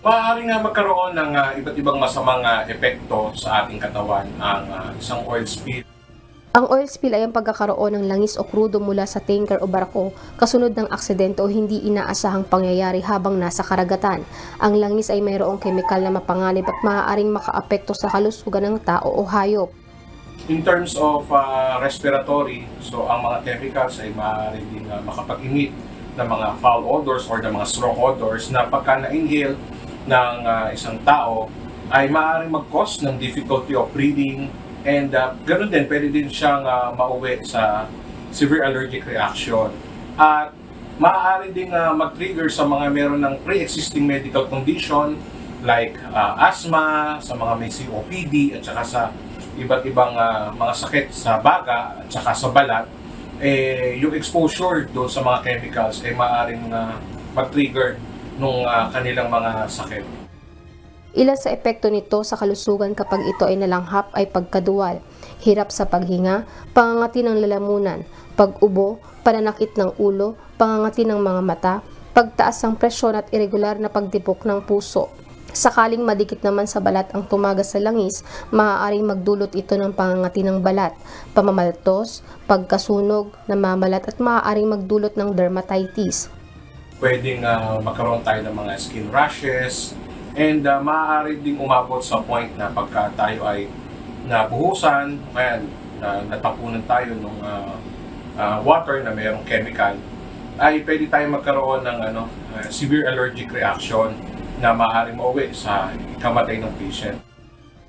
Maaaring nga magkaroon ng iba't ibang masamang epekto sa ating katawan ang isang oil spill. Ang oil spill ay ang pagkakaroon ng langis o krudo mula sa tanker o barko kasunod ng aksidente o hindi inaasahang pangyayari habang nasa karagatan. Ang langis ay mayroong kemikal na mapanganib at maaaring makaapekto sa kalusugan ng tao o hayop. In terms of respiratory, so ang mga chemicals ay maaaring din makapag-emit ng mga foul odors or ng mga strong odors na pagka na-inhale ng isang tao ay maaaring mag-cause ng difficulty of breathing. And ganoon din, pwede din siyang mauwi sa severe allergic reaction. At maaari din mag-trigger sa mga meron ng pre-existing medical condition like asthma, sa mga may COPD, at saka sa iba't ibang mga sakit sa baga at saka sa balat. Yung exposure doon sa mga chemicals ay maaaring mag-trigger ng kanilang mga sakit. Ilan sa epekto nito sa kalusugan kapag ito ay nalanghap ay pagkaduwal, hirap sa paghinga, pangangati ng lalamunan, pag-ubo, pananakit ng ulo, pangangati ng mga mata, pagtaas ng presyon at irregular na pagtibok ng puso. Sakaling madikit naman sa balat ang tumagas sa langis, maaaring magdulot ito ng pangangati ng balat, pamamaltos, pagkasunog, namamalat at maaaring magdulot ng dermatitis. Pwedeng magkaroon tayo ng mga skin rashes, and maaari ding umabot sa point na pagka tayo ay nabuhusan, kaya natapunan tayo ng water na mayroong chemical, ay pwede tayo magkaroon ng severe allergic reaction na maaaring mauwi sa kamatay ng patient.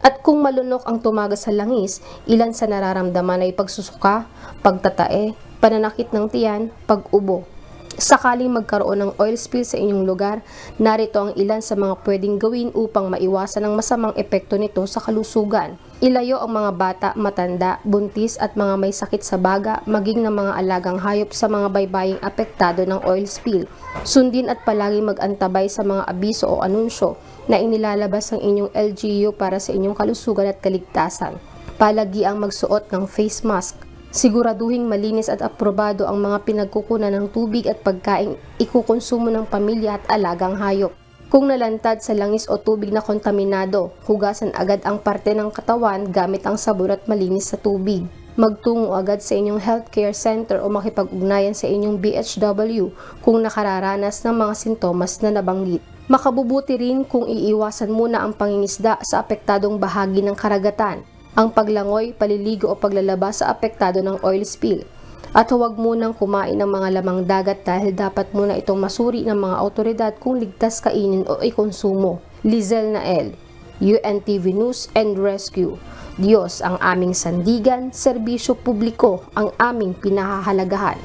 At kung malunok ang tumagas sa langis, ilan sa nararamdaman ay pagsusuka, pagtatae, pananakit ng tiyan, pag-ubo. Sakaling magkaroon ng oil spill sa inyong lugar, narito ang ilan sa mga pwedeng gawin upang maiwasan ang masamang epekto nito sa kalusugan. Ilayo ang mga bata, matanda, buntis at mga may sakit sa baga, maging ng mga alagang hayop sa mga baybaying apektado ng oil spill. Sundin at palagi mag-antabay sa mga abiso o anunsyo na inilalabas ng inyong LGU para sa inyong kalusugan at kaligtasan. Palagi ang magsuot ng face mask. Siguraduhing malinis at aprobado ang mga pinagkukunan ng tubig at pagkain ikukonsumo ng pamilya at alagang hayop. Kung nalantad sa langis o tubig na kontaminado, hugasan agad ang parte ng katawan gamit ang sabon at malinis sa tubig. Magtungo agad sa inyong healthcare center o makipag-ugnayan sa inyong BHW kung nakararanas ng mga sintomas na nabanggit. Makabubuti rin kung iiwasan muna ang pangingisda sa apektadong bahagi ng karagatan, ang paglangoy, paliligo o paglalaba sa apektado ng oil spill. At huwag munang kumain ng mga lamang dagat dahil dapat muna itong masuri ng mga awtoridad kung ligtas kainin o ikonsumo. Lizel Nael, UNTV News and Rescue. Diyos ang aming sandigan, serbisyo publiko ang aming pinahahalagahan.